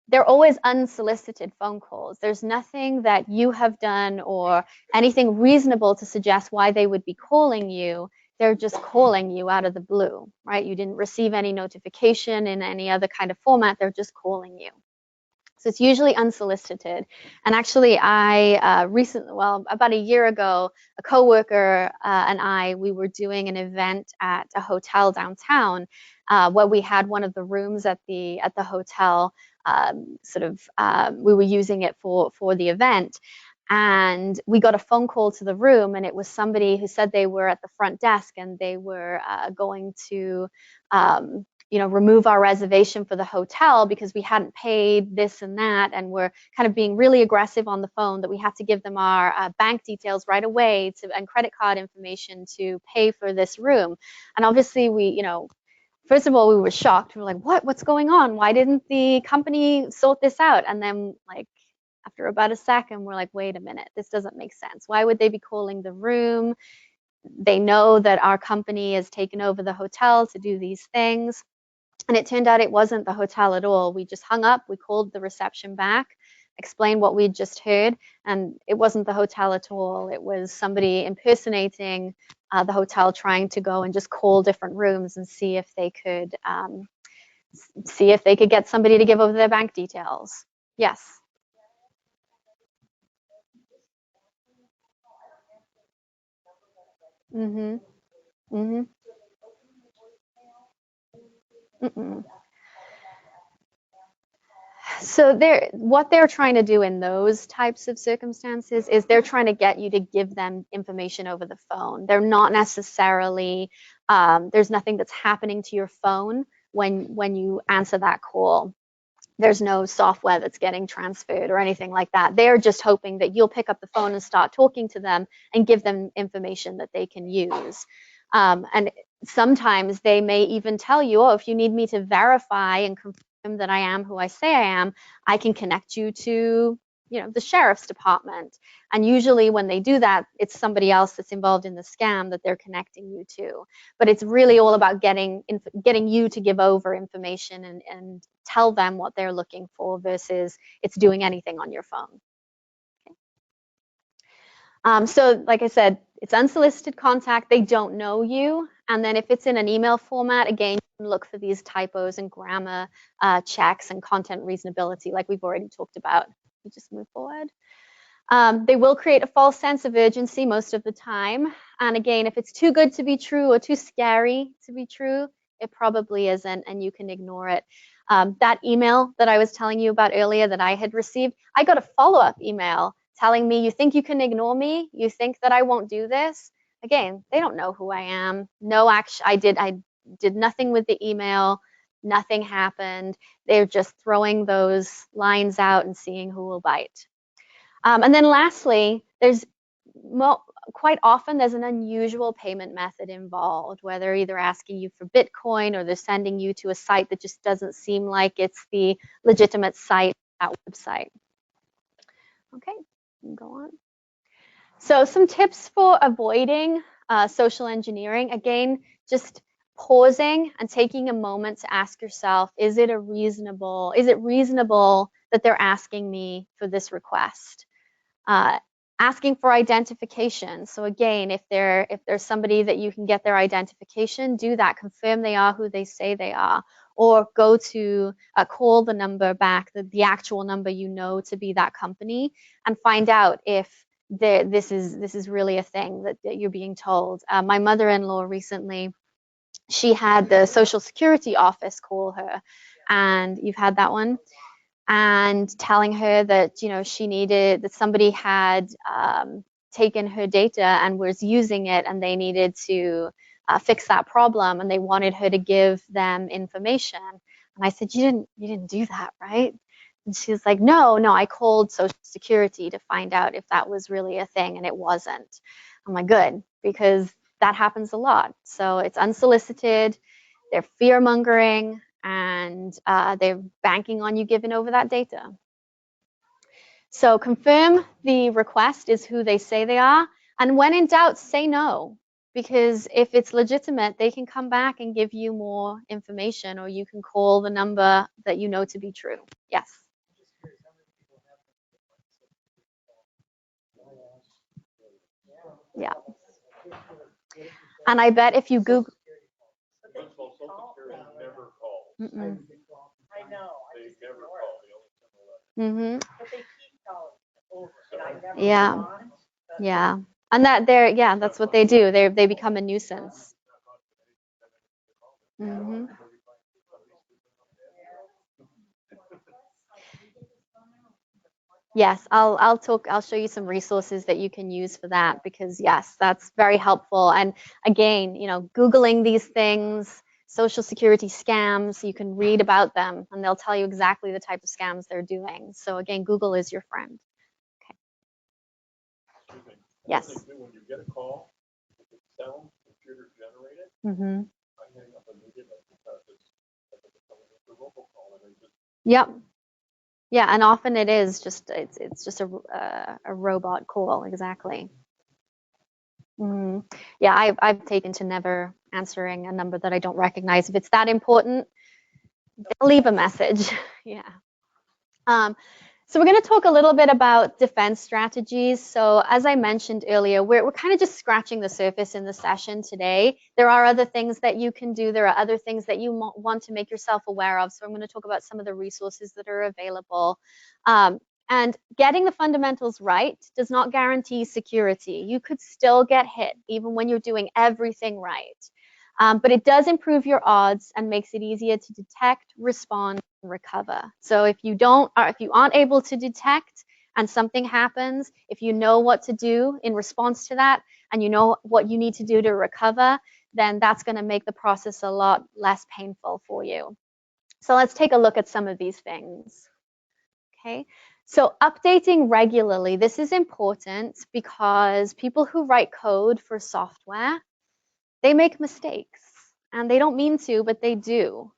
they're always unsolicited phone calls. There's nothing that you have done or anything reasonable to suggest why they would be calling you. They're just calling you out of the blue, right? You didn't receive any notification in any other kind of format. They're just calling you. So it's usually unsolicited. And actually, about a year ago, a coworker and we were doing an event at a hotel downtown where we had one of the rooms at the hotel. We were using it for the event. And we got a phone call to the room, and it was somebody who said they were at the front desk and they were going to remove our reservation for the hotel because we hadn't paid this and that, and we're kind of being really aggressive on the phone that we had to give them our bank details right away and credit card information to pay for this room. And obviously first of all, we were shocked. We were like, what's going on? Why didn't the company sort this out? And then after about a second, we're like, wait a minute, this doesn't make sense. Why would they be calling the room? They know that our company has taken over the hotel to do these things. And it turned out it wasn't the hotel at all. We just hung up, we called the reception back, explained what we'd just heard, and it wasn't the hotel at all. It was somebody impersonating the hotel, trying to go and just call different rooms and see if they could get somebody to give over their bank details. Yes. Mhm. Mhm. Mm-mm. So what they're trying to do in those types of circumstances is they're trying to get you to give them information over the phone. They're not necessarily, there's nothing that's happening to your phone when you answer that call. There's no software that's getting transferred or anything like that. They're just hoping that you'll pick up the phone and start talking to them and give them information that they can use. And sometimes they may even tell you, oh, if you need me to verify and confirm that I am who I say I am, I can connect you to, the sheriff's department. And usually when they do that, it's somebody else that's involved in the scam that they're connecting you to. But it's really all about getting you to give over information and tell them what they're looking for versus it's doing anything on your phone. Okay. So like I said, it's unsolicited contact. They don't know you. And then if it's in an email format, again, you can look for these typos and grammar checks and content reasonability like we've already talked about. We just move forward. They will create a false sense of urgency most of the time. And again, if it's too good to be true or too scary to be true, it probably isn't, and you can ignore it. That email that I was telling you about earlier that I had received, I got a follow-up email telling me, you think you can ignore me? You think that I won't do this? Again, they don't know who I am. No action. I did nothing with the email. Nothing happened. They're just throwing those lines out and seeing who will bite. And then lastly, quite often there's an unusual payment method involved, where they're either asking you for Bitcoin or they're sending you to a site that just doesn't seem like it's the legitimate site, that website. Okay, go on. So some tips for avoiding social engineering. Again, just pausing and taking a moment to ask yourself, is it reasonable that they're asking me for this request? Asking for identification. So again, if there's somebody that you can get their identification, do that. Confirm they are who they say they are, or go to call the number back, the actual number to be that company, and find out if this is really a thing that you're being told. My mother-in-law recently, she had the Social Security office call her, and you've had that one. And telling her that she needed, that somebody had taken her data and was using it, and they needed to fix that problem, and they wanted her to give them information. And I said, you didn't do that, right? And she was like, no, I called Social Security to find out if that was really a thing, and it wasn't. I'm like, good, because that happens a lot. So it's unsolicited, they're fear mongering, and they're banking on you giving over that data. So confirm the request is who they say they are, and when in doubt, say no, because if it's legitimate, they can come back and give you more information, or you can call the number that you know to be true. Yes. Yeah. And I bet if you Google. Mm-mm. I know. They never call. Mm-hmm. But they keep calling over, and I never Yeah. respond. Yeah. And that's what they do. They become a nuisance. Mm-hmm. Yes, I'll show you some resources that you can use for that, because yes, that's very helpful. And again, Googling these things, Social Security scams, you can read about them and they'll tell you exactly the type of scams they're doing. So again, Google is your friend. Okay. Excuse me. Yes. When you get a call, if it sounds computer generated, Mm-hmm. I hang up immediately because it's a robocall, and I just. Yep. Yeah, and often it is just it's just a robot call, exactly. Mm-hmm. Yeah, I've taken to never answering a number that I don't recognize. If it's that important, they'll leave a message. Yeah. So we're going to talk a little bit about defense strategies. So as I mentioned earlier, we're kind of just scratching the surface in the session today. There are other things that you can do. There are other things that you want to make yourself aware of. So I'm going to talk about some of the resources that are available. And getting the fundamentals right does not guarantee security. You could still get hit even when you're doing everything right. But it does improve your odds and makes it easier to detect, respond, and recover. So if you aren't able to detect and something happens, if you know what to do in response to that and you know what you need to do to recover, then that's going to make the process a lot less painful for you. So let's take a look at some of these things. Okay, so updating regularly. This is important because people who write code for software, they make mistakes and they don't mean to, but they do.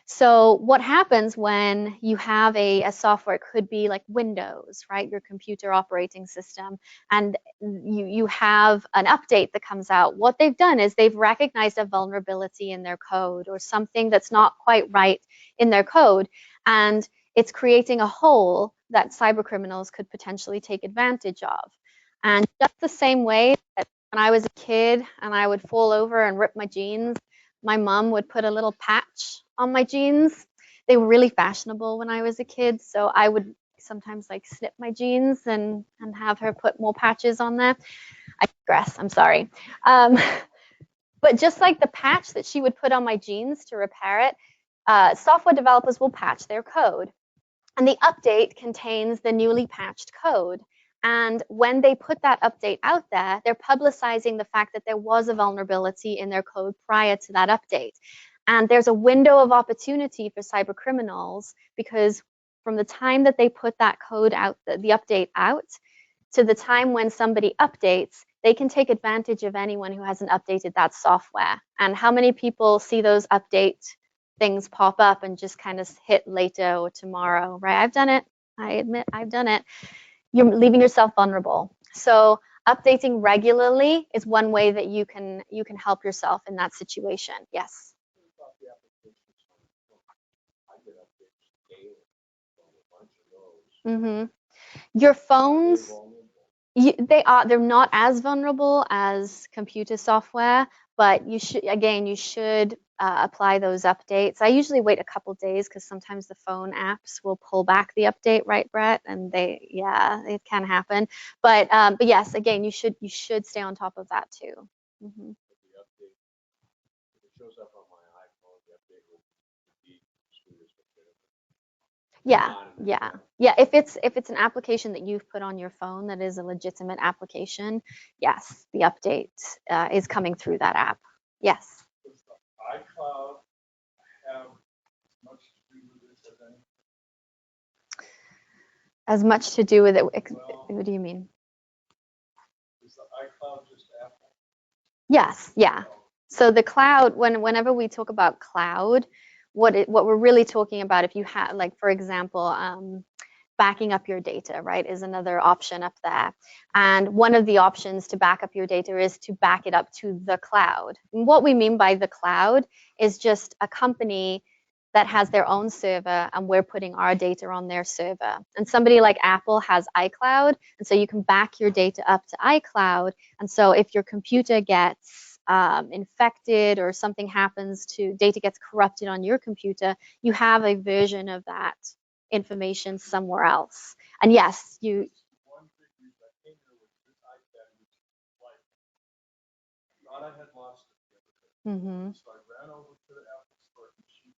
So what happens when you have a software, it could be like Windows, right? Your computer operating system, and you have an update that comes out. What they've done is they've recognized a vulnerability in their code or something that's not quite right in their code, and it's creating a hole that cyber criminals could potentially take advantage of. And just the same way that when I was a kid and I would fall over and rip my jeans, my mom would put a little patch on my jeans. They were really fashionable when I was a kid, so I would sometimes like snip my jeans and have her put more patches on there. I digress, I'm sorry. But just like the patch that she would put on my jeans to repair it, software developers will patch their code. And the update contains the newly patched code. And when they put that update out there, they're publicizing the fact that there was a vulnerability in their code prior to that update. And there's a window of opportunity for cyber criminals because from the time that they put that code out, the update out, to the time when somebody updates, they can take advantage of anyone who hasn't updated that software. And how many people see those update things pop up and just kind of hit later or tomorrow, right? I've done it. I admit I've done it. You're leaving yourself vulnerable. So updating regularly is one way that you can help yourself in that situation. Yes. Mm-hmm. Your phones, they're not as vulnerable as computer software, but you should apply those updates. I usually wait a couple days because sometimes the phone apps will pull back the update, right, Brett? And it can happen. But yes, again, you should stay on top of that too. Mm-hmm. Yeah. If it's an application that you've put on your phone that is a legitimate application, yes, the update is coming through that app. Yes. Does the iCloud have much to do with this as anything? As much to do with it? What do you mean? Is the iCloud just Apple? Yes. Yeah. So the cloud, whenever we talk about cloud, what we're really talking about, if you have, like, for example, backing up your data, right, is another option up there. And one of the options to back up your data is to back it up to the cloud. And what we mean by the cloud is just a company that has their own server and we're putting our data on their server. And somebody like Apple has iCloud, and so you can back your data up to iCloud. And so if your computer gets infected or something happens to data gets corrupted on your computer, you have a version of that information somewhere else. And yes, you. One big reason I came here with this iPad, which like thought I had lost it the other day. Mm-hmm. So I ran over to the Apple store machine,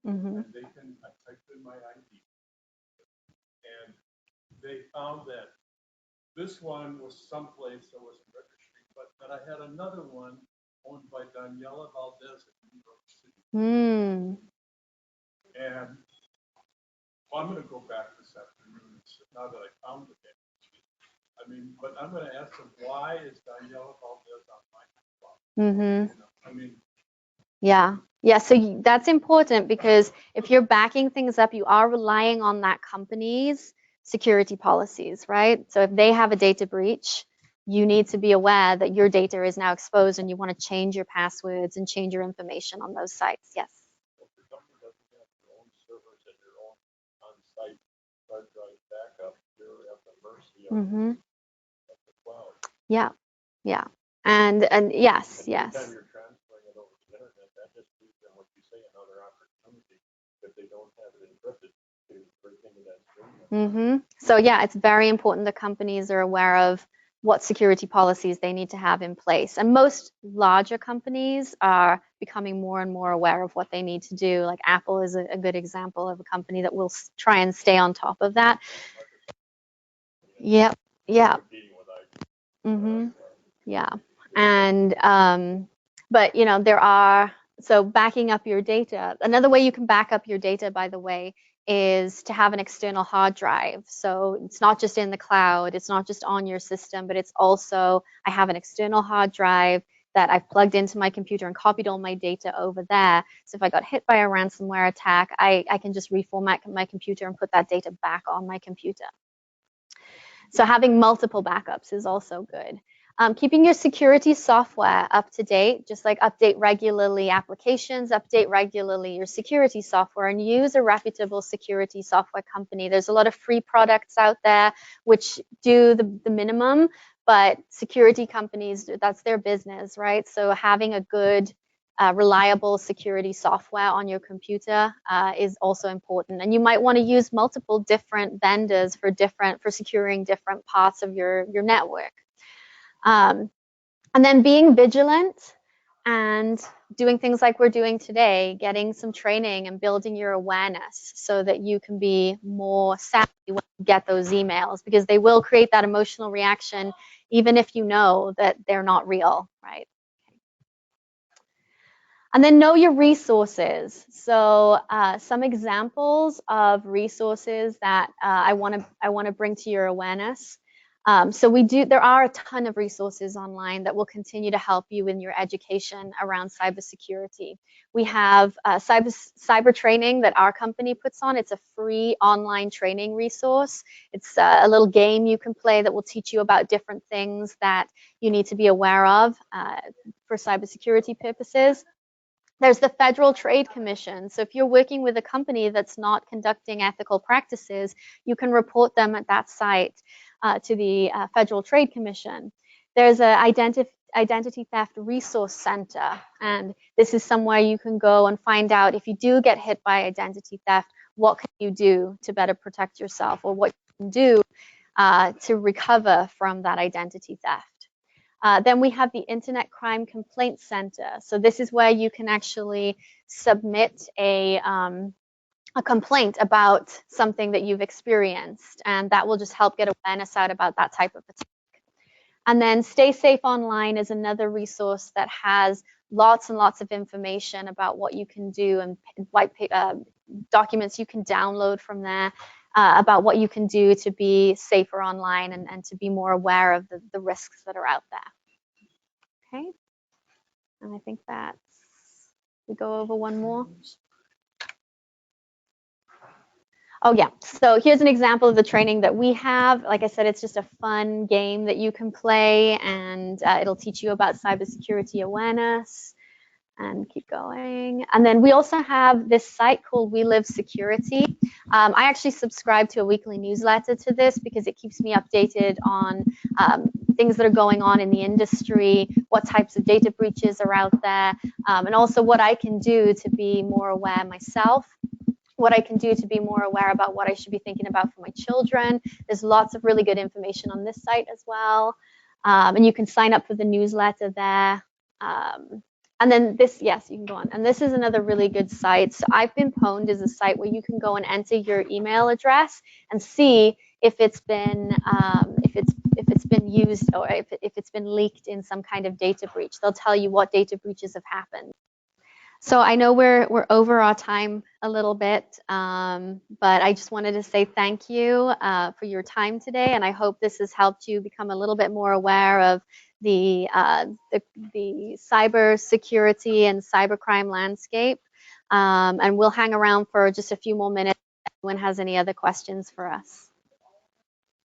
Mm-hmm. and I typed in my ID, and they found that this one was someplace that wasn't registering, but I had another one owned by Daniela Valdez in New York City. Mm. And well, I'm going to go back this afternoon now that I found the damage. I mean, but I'm going to ask them, why is Daniela Valdez on my cloud? Mm-hmm. You know, I mean. Yeah. So that's important because if you're backing things up, you are relying on that company's security policies, right? So if they have a data breach, you need to be aware that your data is now exposed and you want to change your passwords and change your information on those sites. Yes. Well, if the company doesn't have their own servers and their own on-site hard drive backup, you're at the mercy of the cloud. Yeah. And yes. Anytime you're transferring it over to the internet, that just gives them, what you say, another opportunity if they don't have it encrypted to break into that stream. So yeah, it's very important that companies are aware of what security policies they need to have in place. And most larger companies are becoming more and more aware of what they need to do. Like Apple is a good example of a company that will try and stay on top of that. Yep. Yeah. Yeah. And but you know, there are, so backing up your data, another way you can back up your data, by the way, is to have an external hard drive. So it's not just in the cloud, it's not just on your system, but it's also, I have an external hard drive that I've plugged into my computer and copied all my data over there. So if I got hit by a ransomware attack, I can just reformat my computer and put that data back on my computer. So having multiple backups is also good. Keeping your security software up to date, just like update regularly applications, update regularly your security software, and use a reputable security software company. There's a lot of free products out there which do the minimum, but security companies, that's their business, right? So having a good, reliable security software on your computer is also important. And you might want to use multiple different vendors for securing different parts of your network. And then being vigilant and doing things like we're doing today, getting some training and building your awareness so that you can be more savvy when you get those emails, because they will create that emotional reaction even if you know that they're not real, right? And then know your resources. So some examples of resources that I want to bring to your awareness. So there are a ton of resources online that will continue to help you in your education around cybersecurity. We have cyber training that our company puts on. It's a free online training resource. It's a little game you can play that will teach you about different things that you need to be aware of for cybersecurity purposes. There's the Federal Trade Commission. So if you're working with a company that's not conducting ethical practices, you can report them at that site to the Federal Trade Commission. There's an Identity Theft Resource Center, and this is somewhere you can go and find out if you do get hit by identity theft, what can you do to better protect yourself, or what you can do to recover from that identity theft. Then we have the Internet Crime Complaint Center. So this is where you can actually submit a complaint about something that you've experienced, and that will just help get awareness out about that type of attack. And then Stay Safe Online is another resource that has lots and lots of information about what you can do, and documents you can download from there about what you can do to be safer online and to be more aware of the risks that are out there. Okay, and I think we go over one more. Oh yeah, so here's an example of the training that we have. Like I said, it's just a fun game that you can play, and it'll teach you about cybersecurity awareness. And keep going. And then we also have this site called We Live Security. I actually subscribe to a weekly newsletter to this because it keeps me updated on things that are going on in the industry, what types of data breaches are out there, and also what I can do to be more aware myself, what I can do to be more aware about what I should be thinking about for my children. There's lots of really good information on this site as well. And you can sign up for the newsletter there. And then this, yes, you can go on. And this is another really good site. So I've Been Pwned is a site where you can go and enter your email address and see if it's been used, or if it's been leaked in some kind of data breach. They'll tell you what data breaches have happened. So I know we're over our time a little bit, but I just wanted to say thank you for your time today, and I hope this has helped you become a little bit more aware of the cyber security and cybercrime landscape. And we'll hang around for just a few more minutes if anyone has any other questions for us.